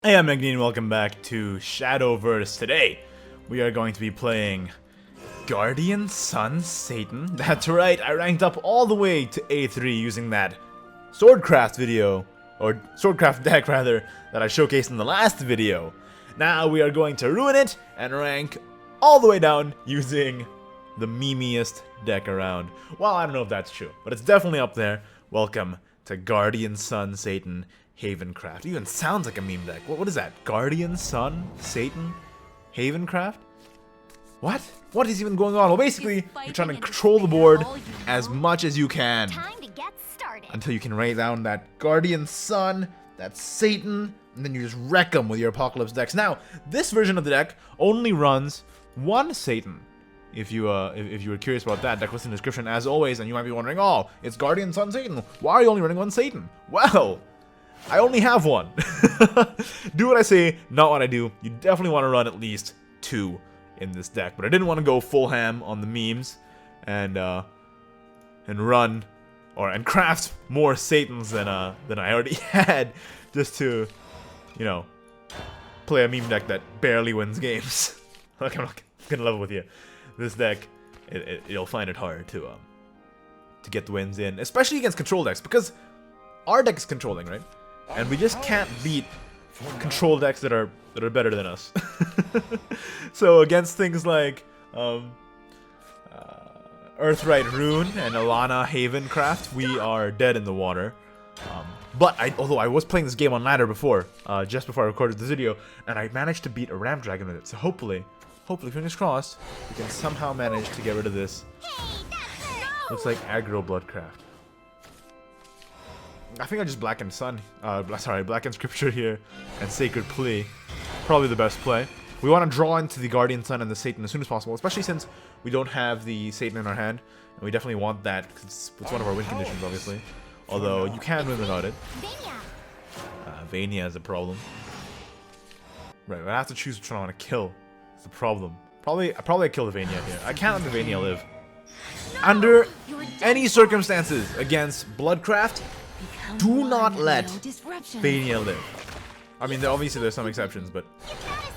Hey, I'm Ignideus and welcome back to Shadowverse. Today, we are going to be playing Guardian Sun Satan. That's right, I ranked up all the way to A3 using that Swordcraft video, or Swordcraft deck rather, that I showcased in the last video. Now we are going to ruin it and rank all the way down using the memeiest deck around. Well, I don't know if that's true, but it's definitely up there. Welcome to Guardian Sun Satan Havencraft. It even sounds like a meme deck. What is that? Guardian Sun Satan Havencraft? What? What is even going on? Well, basically, you're trying to control the board as much as you can until you can raid down that Guardian Sun, that Satan, and then you just wreck them with your Apocalypse decks. Now, this version of the deck only runs one Satan. If you were curious about that, deck list in the description as always, and you might be wondering, oh, it's Guardian Sun Satan. Why are you only running one Satan? Well, I only have one. Do what I say, not what I do. You definitely want to run at least two in this deck, but I didn't want to go full ham on the memes and run and craft more Satans than I already had, just to, you know, play a meme deck that barely wins games. Like, I'm not gonna level with you. This deck, you'll find it hard to get the wins in, especially against control decks, because our deck is controlling, right? And we just can't beat control decks that are better than us. So against things like Earthright Rune and Alana Havencraft, we are dead in the water. But although I was playing this game on ladder before, just before I recorded this video, and I managed to beat a Ram Dragon with it. So hopefully, fingers crossed, we can somehow manage to get rid of this. Looks like Aggro Bloodcraft. I think I just Blackened Sun, Blackened Scripture here, and Sacred Plea. Probably the best play. We want to draw into the Guardian Sun and the Satan as soon as possible, especially since we don't have the Satan in our hand, and we definitely want that, because it's one of our win conditions, obviously. Although, you can win without it. Vania is a problem. Right, I have to choose which one I want to kill. It's the problem. Probably I kill the Vania here. I can't let the Vania live. Under any circumstances against Bloodcraft, do not let Vania live. I mean, obviously there's some exceptions, but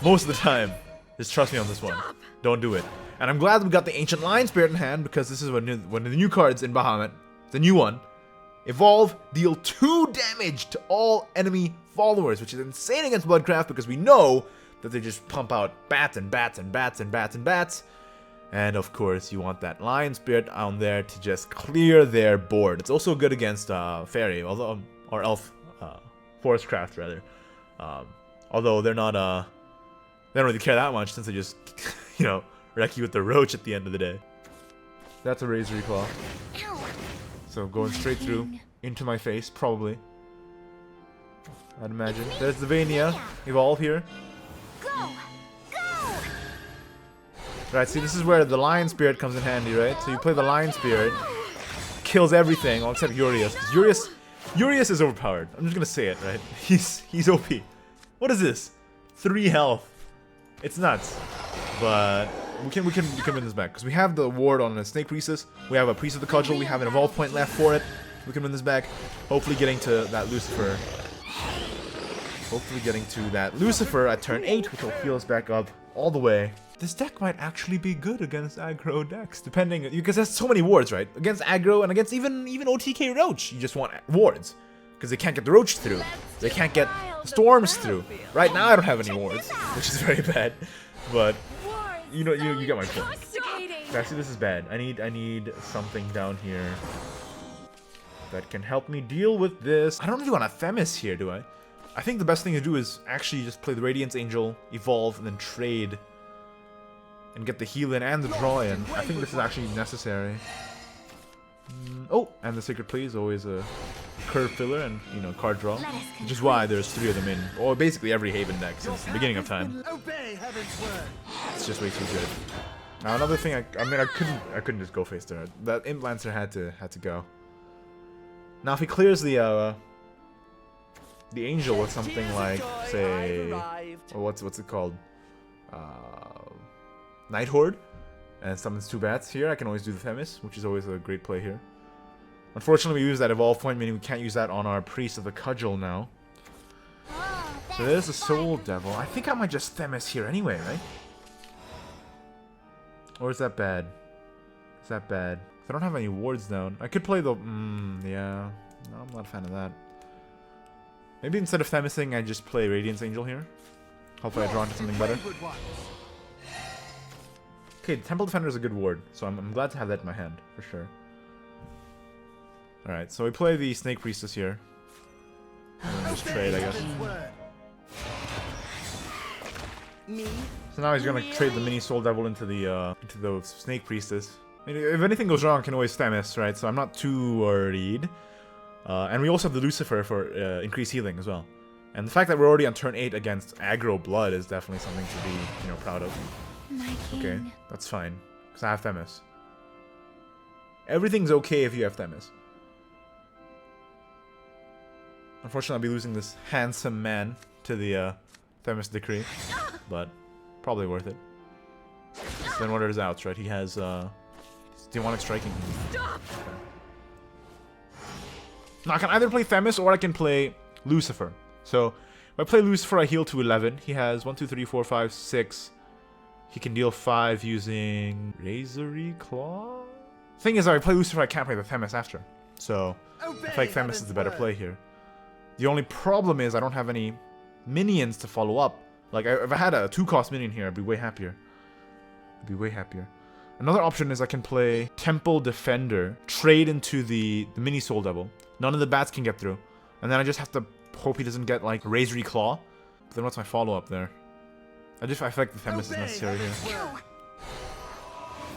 most of the time, just trust me on this one. Don't do it. And I'm glad we got the Ancient Lion Spirit in hand, because this is one of the new cards in Bahamut. The new one. Evolve, deal 2 damage to all enemy followers, which is insane against Bloodcraft, because we know that they just pump out bats and bats and bats and bats and bats. And of course, you want that Lion Spirit on there to just clear their board. It's also good against Fairy, although or Elf, Forest Craft rather. Although they're not, they don't really care that much since they just, you know, wreck you with the Roach at the end of the day. That's a Razor Claw. So going straight through into my face, probably. I'd imagine. There's the Vania. Evolve here. Right, see, this is where the Lion Spirit comes in handy, right? So you play the Lion Spirit, kills everything, all except Urias. Because Urias is overpowered. I'm just gonna say it, right? He's OP. What is this? 3 health. It's nuts. But we can win this back. Because we have the ward on a Snake Priestess. We have a Priest of the Cudgel. We have an Evolve point left for it. We can win this back. Hopefully getting to that Lucifer. At turn 8, which will heal us back up all the way. This deck might actually be good against aggro decks, depending, because there's so many wards, right? Against aggro and against even OTK Roach, you just want wards, because they can't get the Roach through, they can't get Storms through. Right now, I don't have any wards, which is very bad, but you know, you get my point. Actually, this is bad. I need something down here that can help me deal with this. I don't really want a Themis here, do I? I think the best thing to do is actually just play the Radiance Angel, evolve, and then trade. And get the heal in and the draw in. I think this is actually necessary. Oh, and the Sacred Plea is always a curve filler and, you know, card draw. Which is why there's 3 of them in, or basically every Haven deck since the beginning of time. It's just way too good. Now another thing, I couldn't just go face there. That Imp Lancer had to go. Now if he clears the Angel with something like, say, or what's it called? Night Horde, and summons 2 bats here, I can always do the Themis, which is always a great play here. Unfortunately, we use that Evolve point, meaning we can't use that on our Priest of the Cudgel now. So there's a Soul Devil. I think I might just Themis here anyway, right? Or is that bad? Is that bad? I don't have any wards down. I could play the... yeah. No, I'm not a fan of that. Maybe instead of Themising, I just play Radiance Angel here. Hopefully I draw into something better. Okay, Temple Defender is a good ward, so I'm glad to have that in my hand, for sure. Alright, so we play the Snake Priestess here. And then just trade, I guess. So now he's gonna trade the Mini Soul Devil into the Snake Priestess. I mean, if anything goes wrong, I can always Themis, right? So I'm not too worried. And we also have the Lucifer for increased healing as well. And the fact that we're already on turn 8 against Aggro Blood is definitely something to be, you know, proud of. Okay, that's fine. Because I have Themis. Everything's okay if you have Themis. Unfortunately, I'll be losing this handsome man to the Themis Decree. But probably worth it. Then what are his outs, right? He has Demonic Striking. Okay. Now I can either play Themis or I can play Lucifer. So if I play Lucifer, I heal to 11. He has 1, 2, 3, 4, 5, 6. He can deal 5 using Razory Claw. Thing is, if I play Lucifer, I can't play the Themis after. So I feel like Themis is the better play here. The only problem is I don't have any minions to follow up. Like if I had a 2-cost minion here, I'd be way happier. I'd be way happier. Another option is I can play Temple Defender, trade into the Mini Soul Devil. None of the bats can get through. And then I just have to hope he doesn't get, like, Razory Claw. But then what's my follow-up there? I feel like the Themis is necessary here.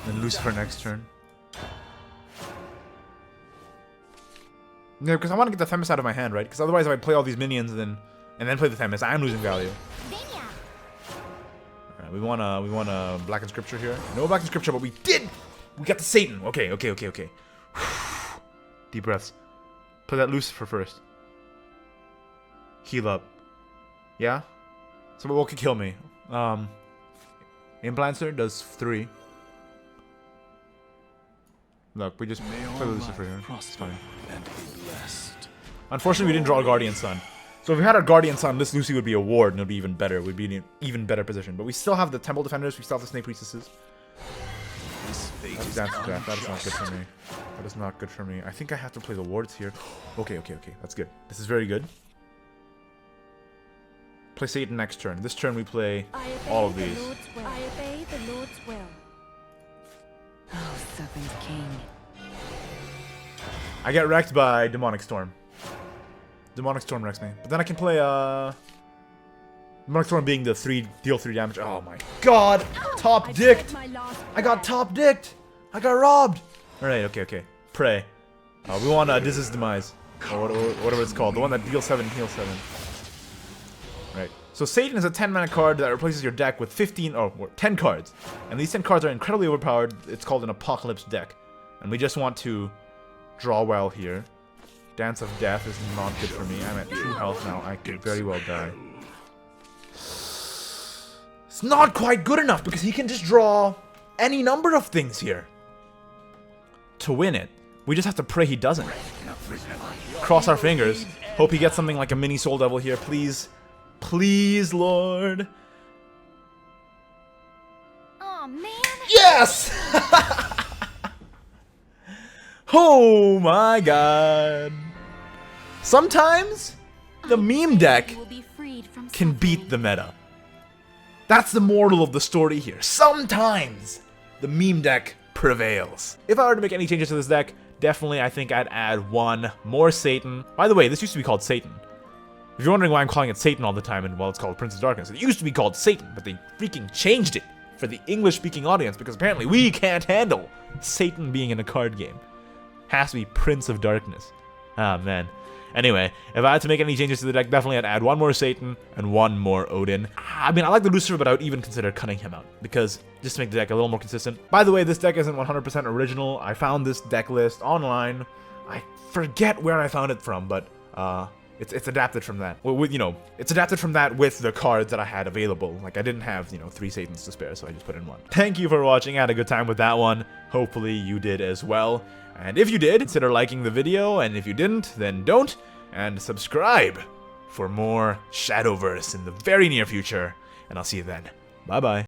Then Lucifer next turn. Yeah, because I want to get the Themis out of my hand, right? Because otherwise if I play all these minions and then play the Themis, I'm losing value. Alright, we want a Black Inscripture here. No Black Inscripture, but we got the Satan. Okay. Deep breaths. Play that Lucifer first. Heal up. Yeah? So what could kill me? Implancer does 3. Look, we just play Lucifer here. It's fine. Unfortunately, we didn't draw a Guardian Sun. So if we had a Guardian Sun, this Lucy would be a ward and it would be even better. We'd be in an even better position. But we still have the Temple Defenders, we still have the Snake Priestesses. That is not good for me. That is not good for me. I think I have to play the wards here. Okay. That's good. This is very good. Play Satan next turn. This turn we play all of these. I obey the Lord's will. Oh, Serpent King. I get wrecked by Demonic Storm. Demonic Storm wrecks me. But then I can play Demonic Storm being the deal 3 damage. Oh my god! Top dicked! I got top dicked! I got robbed! Alright, okay. Pray. We want Diz's Demise. Or whatever it's called. The one that deals 7 and heals 7. Right. So Satan is a 10-mana card that replaces your deck with 10 cards. And these 10 cards are incredibly overpowered. It's called an Apocalypse deck. And we just want to draw well here. Dance of Death is not good for me. I'm at 2 health now. I could very well die. It's not quite good enough because he can just draw any number of things here to win it. We just have to pray he doesn't. Cross our fingers. Hope he gets something like a Mini Soul Devil here, please. Please, Lord. Oh man. Yes! Oh my god. Sometimes the meme deck can beat the meta. That's the moral of the story here. Sometimes the meme deck prevails. If I were to make any changes to this deck, definitely I think I'd add 1 more Satan. By the way, this used to be called Satan. If you're wondering why I'm calling it Satan all the time and it's called Prince of Darkness, it used to be called Satan, but they freaking changed it for the English-speaking audience because apparently we can't handle Satan being in a card game. Has to be Prince of Darkness. Ah, man. Anyway, if I had to make any changes to the deck, definitely I'd add 1 more Satan and 1 more Odin. I mean, I like the Lucifer, but I would even consider cutting him out because just to make the deck a little more consistent. By the way, this deck isn't 100% original. I found this deck list online. I forget where I found it from, but it's adapted from that. Well, it's adapted from that with the cards that I had available. Like I didn't have 3 Satans to spare, so I just put in 1. Thank you for watching. I had a good time with that one. Hopefully you did as well. And if you did, consider liking the video, and if you didn't, then don't, and subscribe for more Shadowverse in the very near future, and I'll see you then. Bye bye.